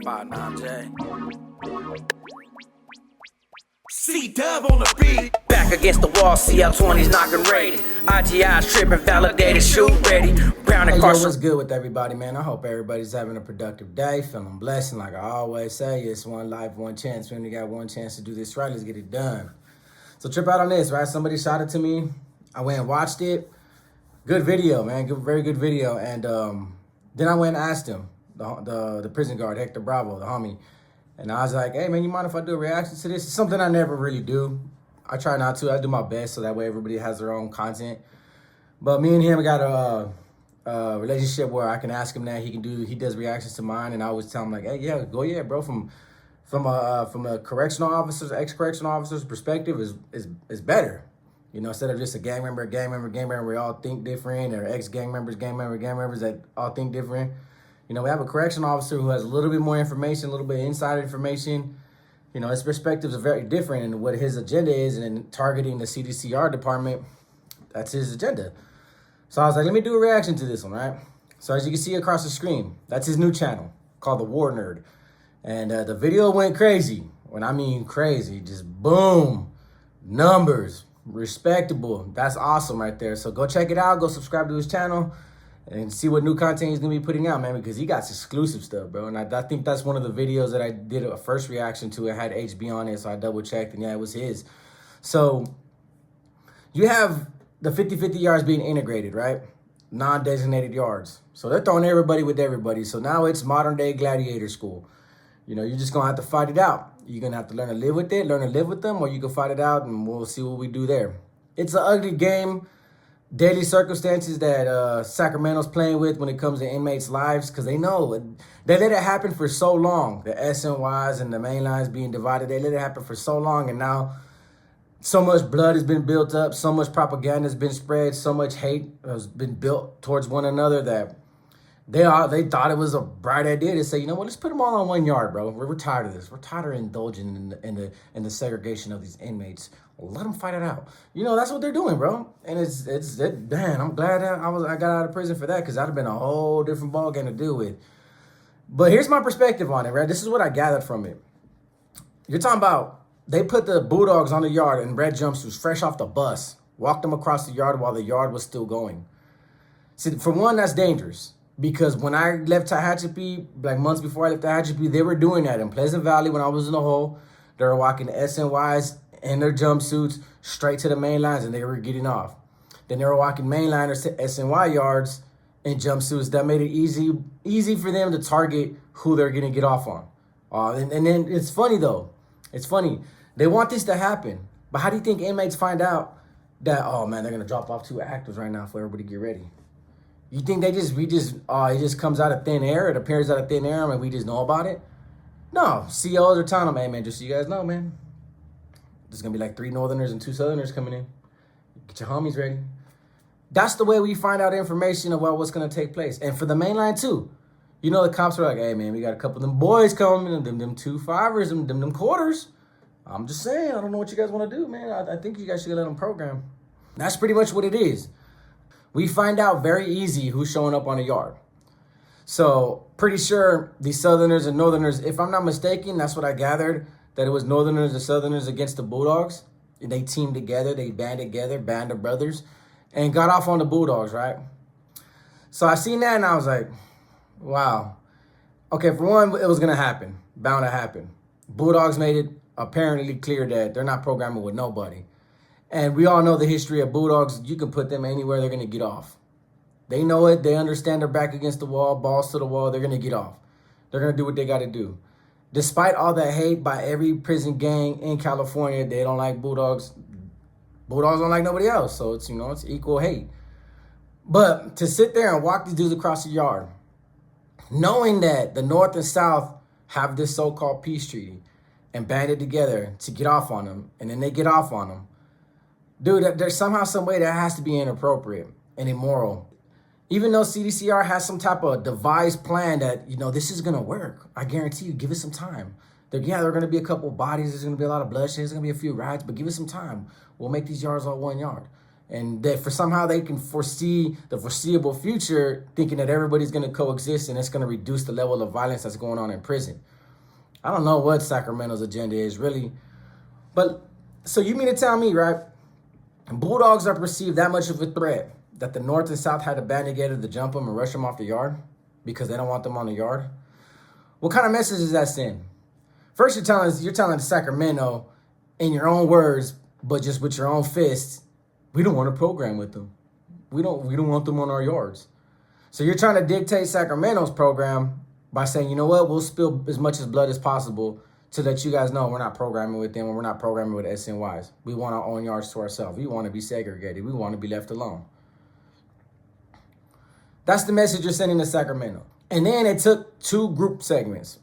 About 9J. C-Dub on the beat. Back against the wall, CL20's knocking rated. IGI's tripping, validated, shoot ready. Brown and Hey, yo, Carson. what's good with everybody, man? I hope everybody's having a productive day, feeling blessed. And like I always say, it's one life, one chance. We only got one chance to do this right. Let's get it done. So trip out on this, right? Somebody shot it to me. I went and watched it. Good video, man. Very good video. And then I went and asked him, the prison guard, Hector Bravo, the homie. And I was like, hey, man, you mind if I do a reaction to this? It's something I never really do. I try not to. I do my best so that way everybody has their own content. But me and him got a relationship where I can ask him that. He does reactions to mine. And I always tell him, like, hey, yeah, go yeah, bro. From a correctional officer's, ex-correctional officer's perspective is better. You know, instead of just a gang member, we all think different, or ex-gang members, gang members that all think different. You know, we have a correction officer who has a little bit more information, a little bit of insider information. You know, his perspectives are very different, and what his agenda is, and in targeting the CDCR department, that's his agenda. So I was like, let me do a reaction to this one, right? So as you can see across the screen, that's his new channel called The War Nerd. And the video went crazy. When I mean crazy, just boom, numbers, respectable. That's awesome right there. So go check it out. Go subscribe to his channel and see what new content he's going to be putting out, man, because he got exclusive stuff, bro. And I think that's one of the videos that I did a first reaction to. It had HB on it, so I double-checked, and yeah, it was his. So you have the 50-50 yards being integrated, right? Non-designated yards. So they're throwing everybody with everybody. So now it's modern-day gladiator school. You know, you're just going to have to fight it out. You're going to have to learn to live with it, learn to live with them, or you can fight it out, and we'll see what we do there. It's an ugly game. Daily circumstances that Sacramento's playing with when it comes to inmates' lives, because they know they let it happen for so long. The SNYs and the main lines being divided, they let it happen for so long, and now so much blood has been built up, so much propaganda has been spread, so much hate has been built towards one another that they thought it was a bright idea to say, you know what, let's put them all on 1 yard, bro. We're tired of this. We're tired of indulging in the segregation of these inmates. Let them fight it out. You know, that's what they're doing, bro. And man, I'm glad that I got out of prison for that, because that'd have been a whole different ballgame to deal with. But here's my perspective on it, right? This is what I gathered from it. You're talking about they put the Bulldogs on the yard in red jumpsuits, fresh off the bus, walked them across the yard while the yard was still going. See, for one, that's dangerous. Because when I left Tehachapi, like months before I left Tehachapi, they were doing that in Pleasant Valley when I was in the hole. They were walking the SNYs in their jumpsuits straight to the main lines, and they were getting off. Then they were walking mainline or SNY yards in jumpsuits. That made it easy for them to target who they're going to get off on. And then it's funny, though. It's funny. They want this to happen. But how do you think inmates find out that, oh, man, they're going to drop off 2 actors right now for everybody to get ready? You think it just comes out of thin air? It appears out of thin air and we just know about it? No. COs are telling them, hey, man, just so you guys know, man, there's going to be like 3 Northerners and 2 Southerners coming in. Get your homies ready. That's the way we find out information about what's going to take place. And for the main line, too. You know, the cops are like, hey, man, we got a couple of them boys coming, them 2 5ers, them quarters. I'm just saying, I don't know what you guys want to do, man. I think you guys should let them program. That's pretty much what it is. We find out very easy who's showing up on the yard. So pretty sure the Southerners and Northerners, if I'm not mistaken, that's what I gathered, that it was Northerners and Southerners against the Bulldogs. They teamed together, they banded together, band of brothers, and got off on the Bulldogs, right? So I seen that and I was like, wow. Okay, for one, it was going to happen, bound to happen. Bulldogs made it apparently clear that they're not programming with nobody. And we all know the history of Bulldogs. You can put them anywhere, they're going to get off. They know it. They understand they're back against the wall, balls to the wall. They're going to get off. They're going to do what they got to do. Despite all that hate by every prison gang in California, they don't like Bulldogs. Bulldogs don't like nobody else. So it's, you know, it's equal hate. But to sit there and walk these dudes across the yard, knowing that the North and South have this so-called peace treaty and banded together to get off on them, and then they get off on them, dude, there's somehow, some way that has to be inappropriate and immoral. Even though CDCR has some type of devised plan that, you know, this is going to work. I guarantee you, give it some time. There are going to be a couple of bodies. There's going to be a lot of bloodshed. There's going to be a few riots, but give it some time. We'll make these yards all 1 yard. And that for somehow they can foresee the foreseeable future, thinking that everybody's going to coexist and it's going to reduce the level of violence that's going on in prison. I don't know what Sacramento's agenda is really. But so you mean to tell me, right? Bulldogs are perceived that much of a threat that the North and South had to band together to jump them and rush them off the yard because they don't want them on the yard? What kind of message is that send? First, you're telling Sacramento in your own words, but just with your own fists, we don't want to program with them. We don't want them on our yards. So you're trying to dictate Sacramento's program by saying, you know what, we'll spill as much as blood as possible to let you guys know we're not programming with them and we're not programming with SNYs. We want our own yards to ourselves. We want to be segregated. We want to be left alone. That's the message you're sending to Sacramento. And then it took two group segments.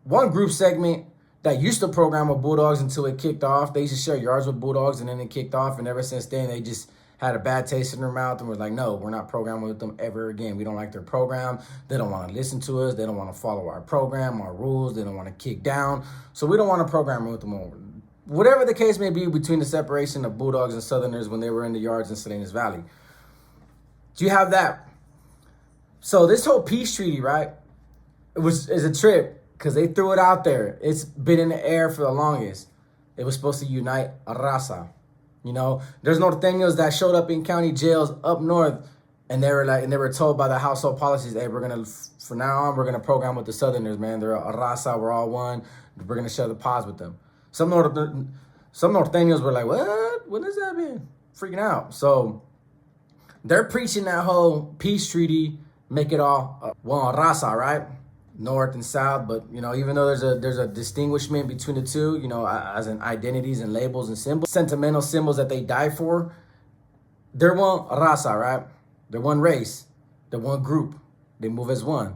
One group segment that used to program with Bulldogs until it kicked off. They used to share yards with Bulldogs, and then it kicked off. And ever since then, they just had a bad taste in their mouth and was like, no, we're not programming with them ever again. We don't like their program. They don't want to listen to us. They don't want to follow our program, our rules. They don't want to kick down. So we don't want to program with them over. Whatever the case may be between the separation of Bulldogs and Southerners when they were in the yards in Salinas Valley. Do you have that? So this whole peace treaty, right, is a trip because they threw it out there. It's been in the air for the longest. It was supposed to unite a raza. You know, there's Nortenos that showed up in county jails up north, and they were told by the household policies, hey, from now on, we're gonna program with the Southerners, man. They're a raza, we're all one. We're gonna share the pods with them. Some Nortenos were like, what? What does that mean? Freaking out. So they're preaching that whole peace treaty, make it all one raza, right? North and South, but you know, even though there's a distinguishment between the two, you know, as in identities and labels and symbols, sentimental symbols that they die for, they're one raza, right? They're one race, they're one group, they move as one.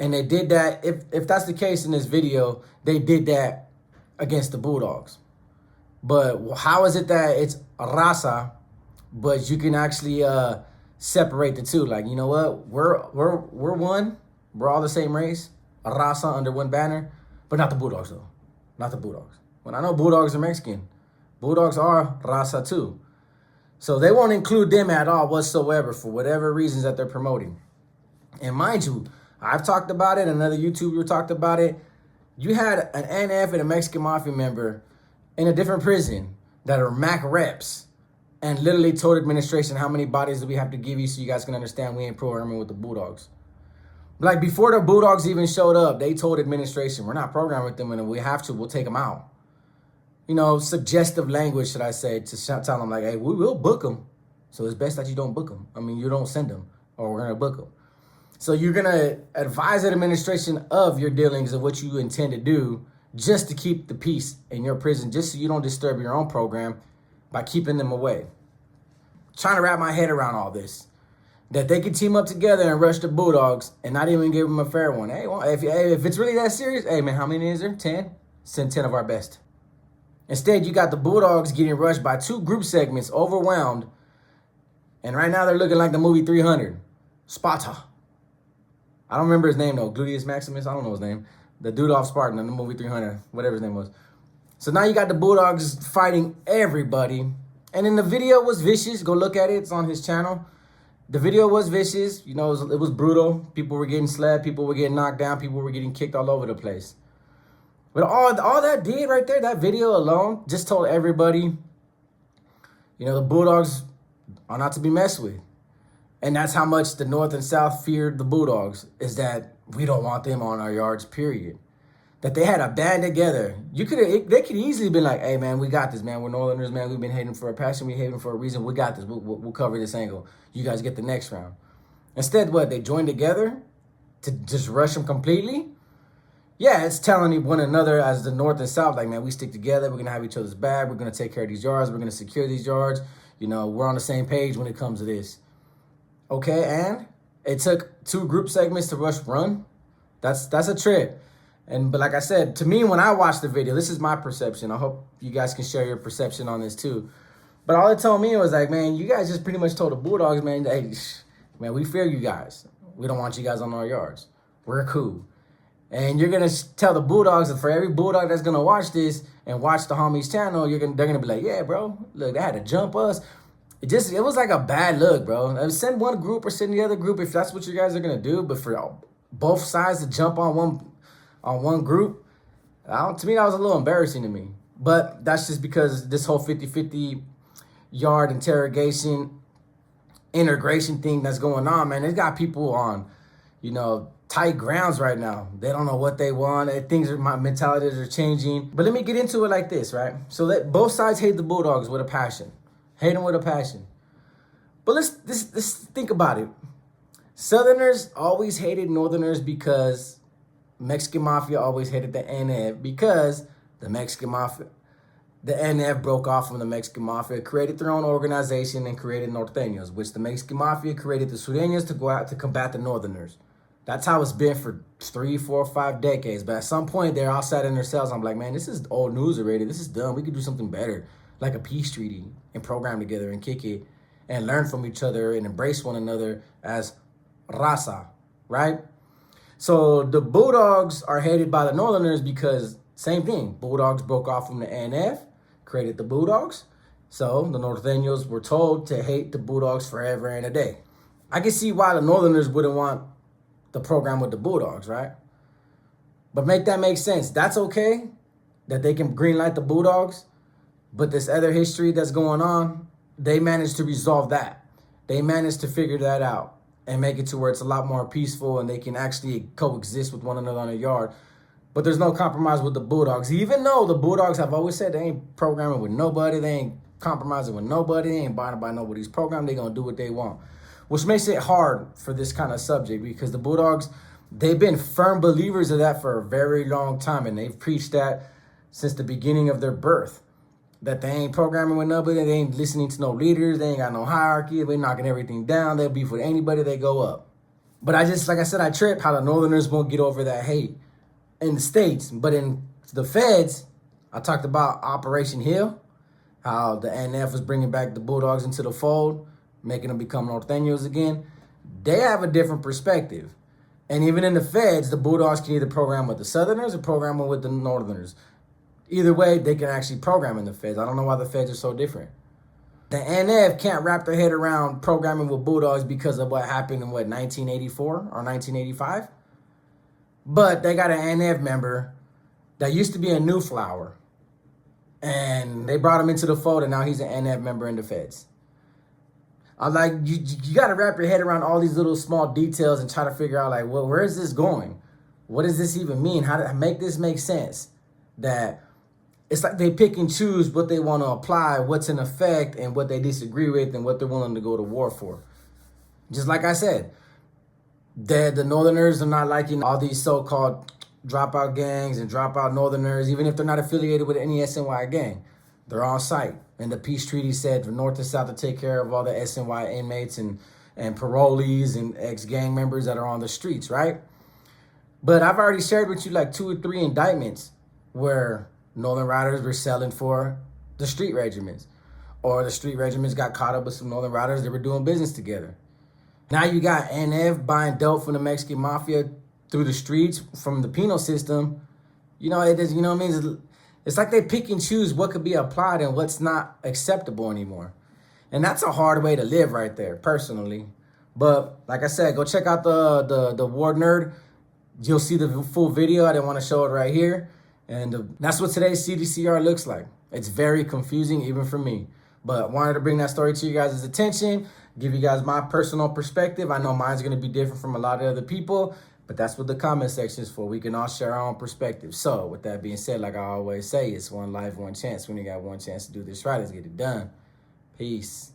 And they did that, if that's the case in this video, they did that against the Bulldogs. But how is it that it's a raza, but you can actually separate the two? Like, you know what, we're one. We're all the same race, a raza under one banner, but not the Bulldogs, though. Not the Bulldogs. When I know Bulldogs are Mexican, Bulldogs are raza, too. So they won't include them at all whatsoever for whatever reasons that they're promoting. And mind you, I've talked about it, another YouTuber talked about it. You had an NF and a Mexican Mafia member in a different prison that are MAC reps and literally told administration, how many bodies do we have to give you so you guys can understand we ain't programming with the Bulldogs. Like, before the Bulldogs even showed up, they told administration, we're not programming with them, and if we have to, we'll take them out. You know, suggestive language, should I say, to tell them, like, hey, we will book them. So it's best that you don't book them. I mean, you don't send them, or we're going to book them. So you're going to advise the administration of your dealings of what you intend to do just to keep the peace in your prison, just so you don't disturb your own program by keeping them away. Trying to wrap my head around all this. That they could team up together and rush the Bulldogs and not even give them a fair one. Hey, well, if it's really that serious, hey, man, how many is there? 10? Send 10 of our best. Instead, you got the Bulldogs getting rushed by two group segments, overwhelmed. And right now, they're looking like the movie 300. Sparta. I don't remember his name, though. Gluteus Maximus, I don't know his name. The dude off Spartan in the movie 300, whatever his name was. So now you got the Bulldogs fighting everybody. And then the video was vicious. Go look at it. It's on his channel. The video was vicious, you know, it was brutal. People were getting slapped, people were getting knocked down, people were getting kicked all over the place. But all that did right there, that video alone, just told everybody, you know, the Bulldogs are not to be messed with. And that's how much the North and South feared the Bulldogs, is that we don't want them on our yards, period. That they had a band together. They could easily been like, hey, man, we got this, man. We're Northerners, man. We've been hating for a passion. We hating for a reason. We got this. We'll cover this angle. You guys get the next round. Instead, what? They joined together to just rush them completely? Yeah, it's telling one another as the North and South, like, man, we stick together. We're going to have each other's back. We're going to take care of these yards. We're going to secure these yards. You know, we're on the same page when it comes to this. Okay, and it took two group segments to rush run. That's a trip. But like I said, to me, when I watched the video, this is my perception. I hope you guys can share your perception on this too. But all it told me was like, man, you guys just pretty much told the Bulldogs, man, hey, man, we fear you guys. We don't want you guys on our yards. We're cool. And you're going to tell the Bulldogs that for every Bulldog that's going to watch this and watch the homies channel, they're going to be like, yeah, bro, look, they had to jump us. It was like a bad look, bro. Send one group or send the other group if that's what you guys are going to do. But for both sides to jump on one group, To me, that was a little embarrassing to me. But that's just because this whole 50-50 yard interrogation, integration thing that's going on, man. It's got people on, tight grounds right now. They don't know what they want. My mentalities are changing. But let me get into it like this, right? So let both sides hate the Bulldogs with a passion. Hate them with a passion. But let's think about it. Southerners always hated Northerners because Mexican Mafia always hated the NF because the NF broke off from the Mexican Mafia, created their own organization, and created Nortenos, which the Mexican Mafia created the Surenos to go out to combat the Northerners. That's how it's been for 3, 4, 5 decades. But at some point, they're all sat in their cells. I'm like, man, this is old news already. This is done. We could do something better, like a peace treaty, and program together and kick it and learn from each other and embrace one another as raza, right? So the Bulldogs are hated by the Northerners because same thing. Bulldogs broke off from the NF, created the Bulldogs. So the Norteños were told to hate the Bulldogs forever and a day. I can see why the Northerners wouldn't want the program with the Bulldogs, right? But make that make sense. That's okay that they can greenlight the Bulldogs, but this other history that's going on, they managed to resolve that. They managed to figure that out and make it to where it's a lot more peaceful and they can actually coexist with one another on a yard. But there's no compromise with the Bulldogs. Even though the Bulldogs have always said they ain't programming with nobody, they ain't compromising with nobody, they ain't buying by nobody's program, they gonna do what they want. Which makes it hard for this kind of subject because the Bulldogs, they've been firm believers of that for a very long time, and they've preached that since the beginning of their birth. That they ain't programming with nobody, they ain't listening to no leaders, they ain't got no hierarchy, they knocking everything down, they'll beef with anybody, they go up. But like I said, I trip how the Northerners won't get over that hate in the States. But in the Feds, I talked about Operation Hill, how the NF was bringing back the Bulldogs into the fold, making them become Norteños again. They have a different perspective. And even in the Feds, the Bulldogs can either program with the Southerners or program with the Northerners. Either way, they can actually program in the Feds. I don't know why the Feds are so different. The NF can't wrap their head around programming with Bulldogs because of what happened in, 1984 or 1985? But they got an NF member that used to be a New Flower. And they brought him into the fold, and now he's an NF member in the Feds. I'm like, you got to wrap your head around all these little small details and try to figure out, like, well, where is this going? What does this even mean? How to make this make sense? That it's like they pick and choose what they want to apply, what's in effect, and what they disagree with, and what they're willing to go to war for. Just like I said, the Northerners are not liking all these so-called dropout gangs and dropout Northerners, even if they're not affiliated with any SNY gang. They're on site. And the peace treaty said for North and South to take care of all the SNY inmates and parolees and ex-gang members that are on the streets, right? But I've already shared with you like 2 or 3 indictments where Northern Riders were selling for the street regiments. Or the street regiments got caught up with some Northern Riders that were doing business together. Now you got NF buying dope from the Mexican Mafia through the streets from the penal system. It does, what I mean? It's like they pick and choose what could be applied and what's not acceptable anymore. And that's a hard way to live right there, personally. But like I said, go check out the War Nerd. You'll see the full video. I didn't want to show it right here. And that's what today's CDCR looks like. It's very confusing, even for me. But wanted to bring that story to you guys' attention, give you guys my personal perspective. I know mine's going to be different from a lot of other people, but that's what the comment section is for. We can all share our own perspective. So with that being said, like I always say, it's one life, one chance. When you got one chance to do this right, let's get it done. Peace.